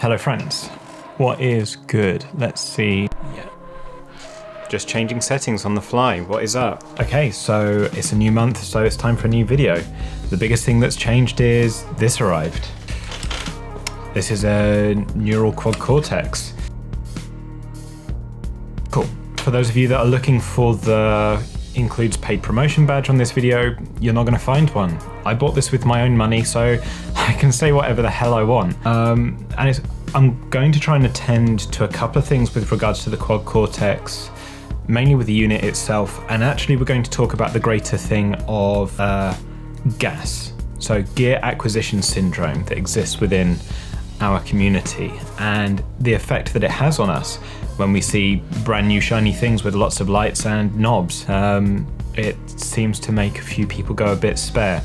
Hello friends, what is good? Let's see. Yeah. Just changing settings on the fly, what is up? Okay, so it's a new month, so it's time for a new video. The biggest thing that's changed is this arrived. This is a neural quad cortex. Cool. For those of you that are looking for the includes paid promotion badge on this video, you're not going to find one. I bought this with my own money, so I can say whatever the hell I want. I'm going to try and attend to a couple of things with regards to the quad cortex, mainly with the unit itself, and actually we're going to talk about the greater thing of GAS, so gear acquisition syndrome, that exists within our community and the effect that it has on us when we see brand new shiny things with lots of lights and knobs. It seems to make a few people go a bit spare.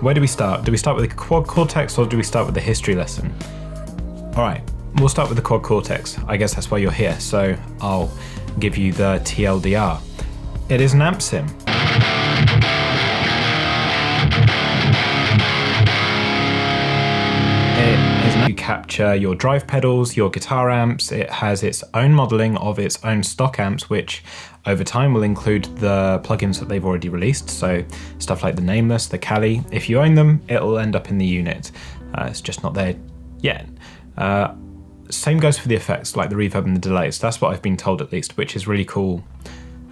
Where do we start? Do we start with the quad cortex or do we start with the history lesson? All right, we'll start with the quad cortex. I guess that's why you're here, so I'll give you the TLDR. It is an amp sim. You capture your drive pedals, your guitar amps. It has its own modeling of its own stock amps, which over time will include the plugins that they've already released. So stuff like the Nameless, the Kali. If you own them, it'll end up in the unit. It's just not there yet. Same goes for the effects, like the reverb and the delays. That's what I've been told at least, which is really cool.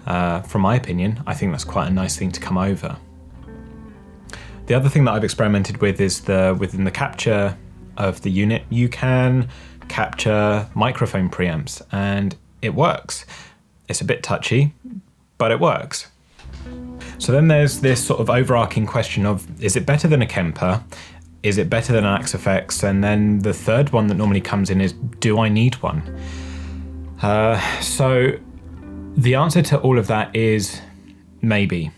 From my opinion, I think that's quite a nice thing to come over. The other thing that I've experimented with is within the capture of the unit, you can capture microphone preamps, and it works. It's a bit touchy, but it works. So then there's this sort of overarching question of, is it better than a Kemper? Is it better than an Axe-Fx? And then the third one that normally comes in is, do I need one? So the answer to all of that is maybe.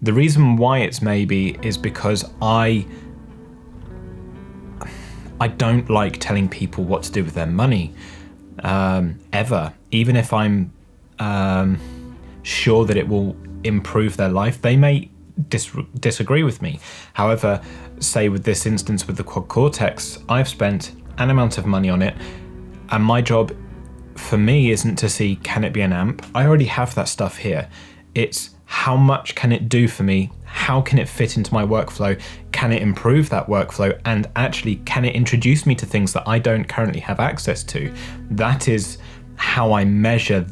The reason why it's maybe is because I don't like telling people what to do with their money, ever. Even if I'm sure that it will improve their life, they may disagree with me. However, say with this instance with the quad cortex, I've spent an amount of money on it, and my job for me isn't to see, can it be an amp? I already have that stuff here. It's how much can it do for me? How can it fit into my workflow? Can it improve that workflow? And actually, can it introduce me to things that I don't currently have access to? That is how I measure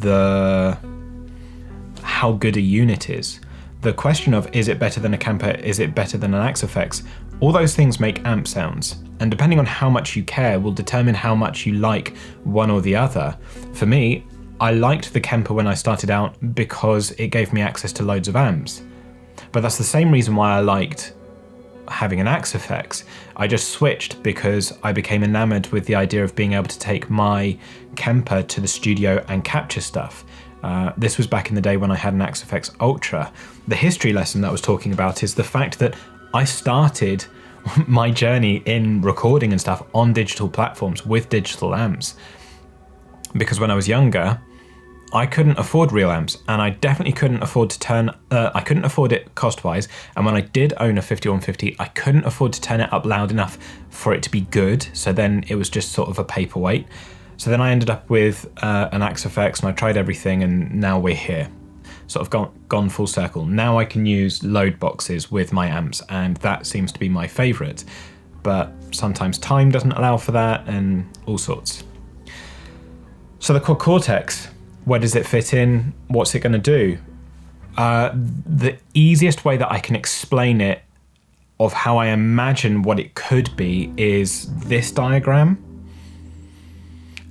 how good a unit is. The question of, is it better than a Kemper? Is it better than an Axe-Fx? All those things make amp sounds. And depending on how much you care will determine how much you like one or the other. For me, I liked the Kemper when I started out because it gave me access to loads of amps. But that's the same reason why I liked having an Axe-Fx. I just switched because I became enamored with the idea of being able to take my Kemper to the studio and capture stuff. This was back in the day when I had an Axe-Fx Ultra. The history lesson that I was talking about is the fact that I started my journey in recording and stuff on digital platforms with digital amps. Because when I was younger, I couldn't afford real amps, and I definitely couldn't afford to I couldn't afford it cost-wise, and when I did own a 5150, I couldn't afford to turn it up loud enough for it to be good, so then it was just sort of a paperweight. So then I ended up with an Axe-Fx, and I tried everything, and now we're here. Sort of gone full circle. Now I can use load boxes with my amps, and that seems to be my favourite. But sometimes time doesn't allow for that, and all sorts. So the quad cortex, where does it fit in? What's it going to do? The easiest way that I can explain it of how I imagine what it could be is this diagram.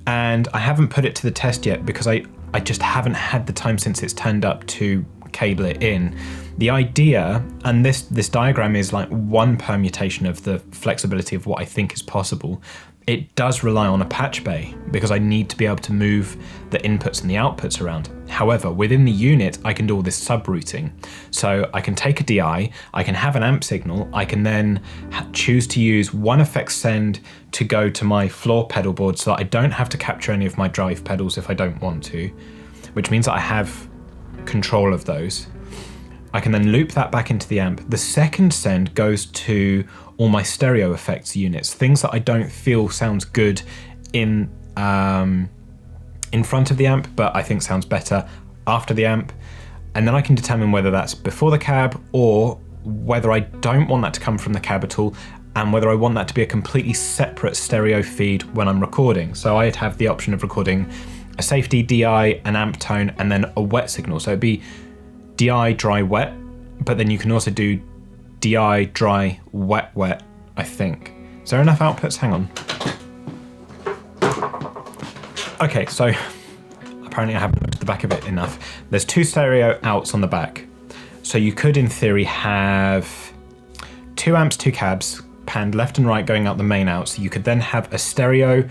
And I haven't put it to the test yet because I just haven't had the time since it's turned up to cable it in. The idea, and this diagram is like one permutation of the flexibility of what I think is possible. It does rely on a patch bay because I need to be able to move the inputs and the outputs around. However, within the unit, I can do all this subrouting. So I can take a DI, I can have an amp signal, I can then choose to use one effect send to go to my floor pedal board so that I don't have to capture any of my drive pedals if I don't want to, which means that I have control of those. I can then loop that back into the amp. The second send goes to all my stereo effects units, things that I don't feel sounds good in front of the amp, but I think sounds better after the amp. And then I can determine whether that's before the cab or whether I don't want that to come from the cab at all, and whether I want that to be a completely separate stereo feed when I'm recording. So I'd have the option of recording a safety, DI, an amp tone, and then a wet signal. So it'd be DI, dry, wet, but then you can also do DI, dry, wet, wet, I think. Is there enough outputs? Hang on. Okay, so apparently I haven't looked at the back of it enough. There's 2 stereo outs on the back. So you could, in theory, have 2 amps, 2 cabs, panned left and right going out the main out. So you could then have a stereo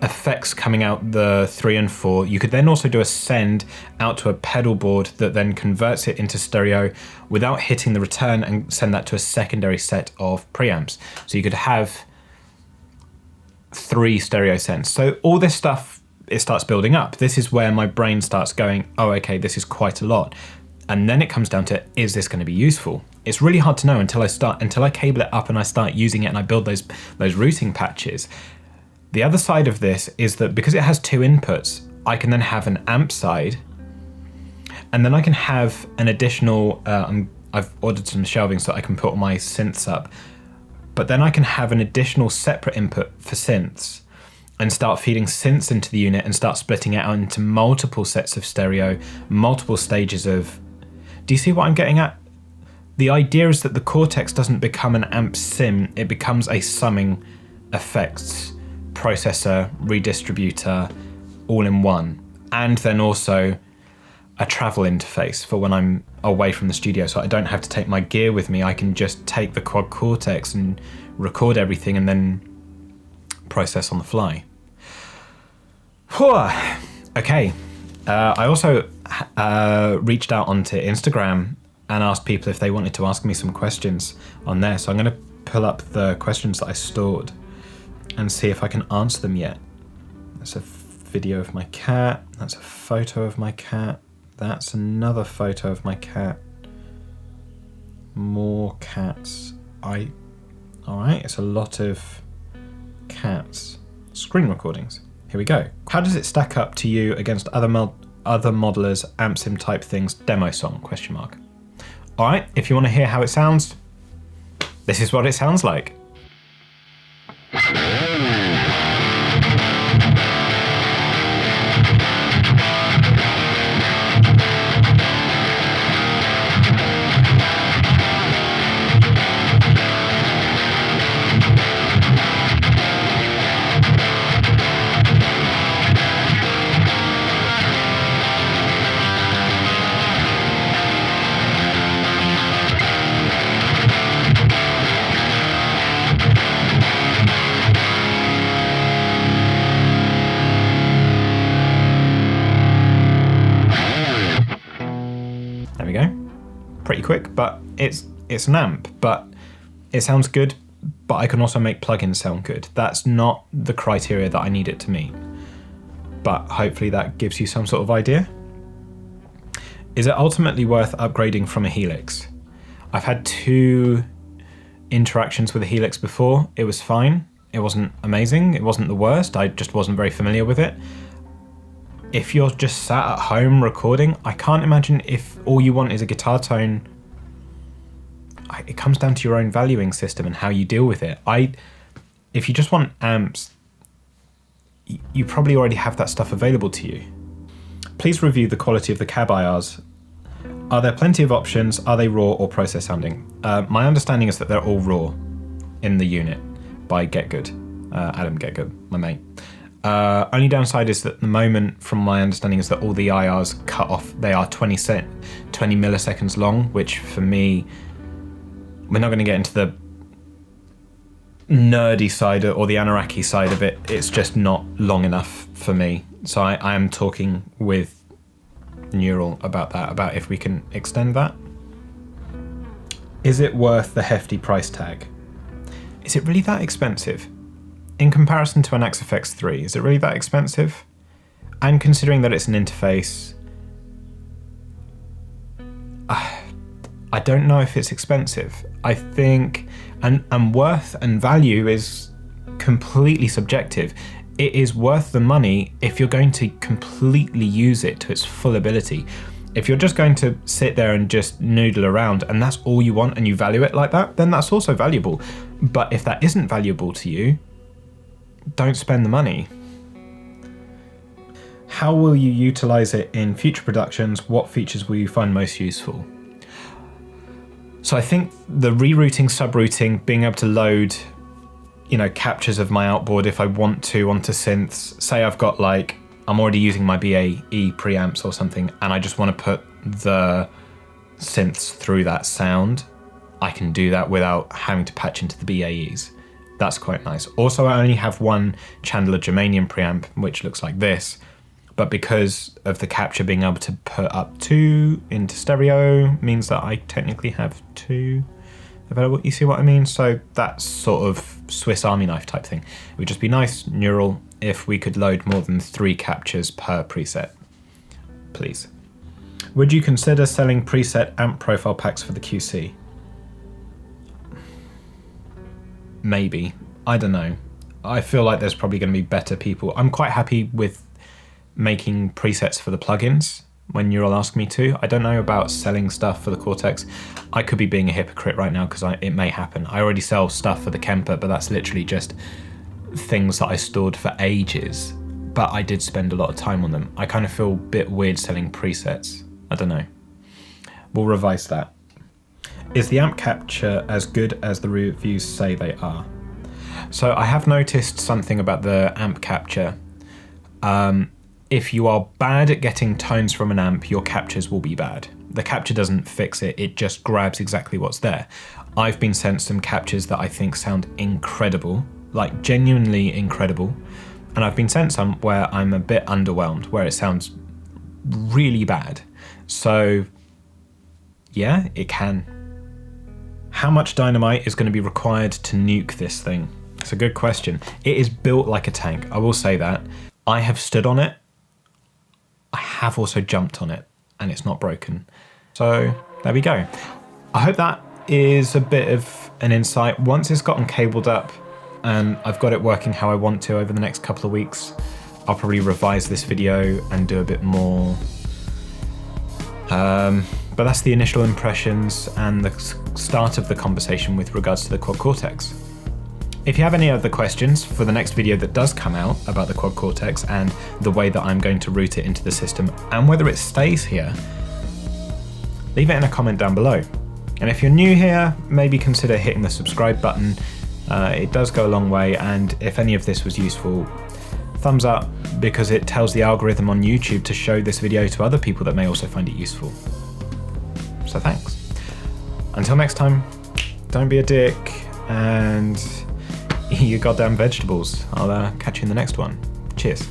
effects coming out the 3 and 4. You could then also do a send out to a pedal board that then converts it into stereo without hitting the return and send that to a secondary set of preamps. So you could have 3 stereo sends. So all this stuff, it starts building up. This is where my brain starts going, oh, okay, this is quite a lot. And then it comes down to, is this going to be useful? It's really hard to know until I cable it up and I start using it and I build those routing patches. The other side of this is that because it has 2 inputs, I can then have an amp side, and then I can have an additional, I've ordered some shelving so I can put all my synths up, but then I can have an additional separate input for synths and start feeding synths into the unit and start splitting it out into multiple sets of stereo, multiple stages of, do you see what I'm getting at? The idea is that the Cortex doesn't become an amp sim, it becomes a summing effects processor, redistributor, all in one. And then also a travel interface for when I'm away from the studio, so I don't have to take my gear with me. I can just take the quad Cortex and record everything and then process on the fly. Okay. I also reached out onto Instagram and asked people if they wanted to ask me some questions on there. So I'm going to pull up the questions that I stored and see if I can answer them yet. That's a video of my cat. That's a photo of my cat. That's another photo of my cat. More cats. Alright, it's a lot of cats. Screen recordings. Here we go. How does it stack up to you against other modelers, amp sim type things, demo song, ? Alright, if you want to hear how it sounds, this is what it sounds like. Pretty quick, but it's an amp, but it sounds good, but I can also make plugins sound good. That's not the criteria that I need it to meet, but hopefully that gives you some sort of idea. Is it ultimately worth upgrading from a Helix? I've had 2 interactions with a Helix before. It was fine. It wasn't amazing. It wasn't the worst. I just wasn't very familiar with it. If you're just sat at home recording, I can't imagine if all you want is a guitar tone. It comes down to your own valuing system and how you deal with it. If you just want amps, you probably already have that stuff available to you. Please review the quality of the cab IRs. Are there plenty of options? Are they raw or process sounding? My understanding is that they're all raw in the unit by Getgood, Adam Getgood, my mate. Only downside is that at the moment, from my understanding, is that all the IRs cut off. They are 20 milliseconds long, which for me, we're not going to get into the nerdy side or the Anaraki side of it. It's just not long enough for me. So I am talking with Neural about that, about if we can extend that. Is it worth the hefty price tag? Is it really that expensive? In comparison to an Axe 3, is it really that expensive? And considering that it's an interface, I don't know if it's expensive. I think, and worth and value is completely subjective. It is worth the money if you're going to completely use it to its full ability. If you're just going to sit there and just noodle around and that's all you want and you value it like that, then that's also valuable. But if that isn't valuable to you, don't spend the money. How will you utilize it in future productions? What features will you find most useful? So I think the rerouting, subrouting, being able to load, captures of my outboard if I want to onto synths. Say I've got I'm already using my BAE preamps or something and I just want to put the synths through that sound. I can do that without having to patch into the BAEs. That's quite nice. Also, I only have one Chandler Germanium preamp, which looks like this, but because of the capture being able to put up 2 into stereo means that I technically have 2 available. You see what I mean? So that's sort of Swiss Army knife type thing. It would just be nice, neural, if we could load more than 3 captures per preset, please. Would you consider selling preset amp profile packs for the QC? Maybe. I don't know. I feel like there's probably going to be better people. I'm quite happy with making presets for the plugins when Neural asks me to. I don't know about selling stuff for the Cortex. I could be being a hypocrite right now because it may happen. I already sell stuff for the Kemper, but that's literally just things that I stored for ages. But I did spend a lot of time on them. I kind of feel a bit weird selling presets. I don't know. We'll revise that. Is the amp capture as good as the reviews say they are? So I have noticed something about the amp capture. If you are bad at getting tones from an amp, your captures will be bad. The capture doesn't fix it, it just grabs exactly what's there. I've been sent some captures that I think sound incredible, like genuinely incredible. And I've been sent some where I'm a bit underwhelmed, where it sounds really bad. So yeah, it can. How much dynamite is going to be required to nuke this thing? It's a good question. It is built like a tank, I will say that. I have stood on it. I have also jumped on it and it's not broken. So there we go. I hope that is a bit of an insight. Once it's gotten cabled up and I've got it working how I want to over the next couple of weeks, I'll probably revise this video and do a bit more. But that's the initial impressions and the start of the conversation with regards to the Quad Cortex. If you have any other questions for the next video that does come out about the Quad Cortex and the way that I'm going to route it into the system and whether it stays here, leave it in a comment down below. And if you're new here, maybe consider hitting the subscribe button. It does go a long way, and if any of this was useful, thumbs up, because it tells the algorithm on YouTube to show this video to other people that may also find it useful. So thanks. Until next time, don't be a dick and eat your goddamn vegetables. I'll catch you in the next one. Cheers.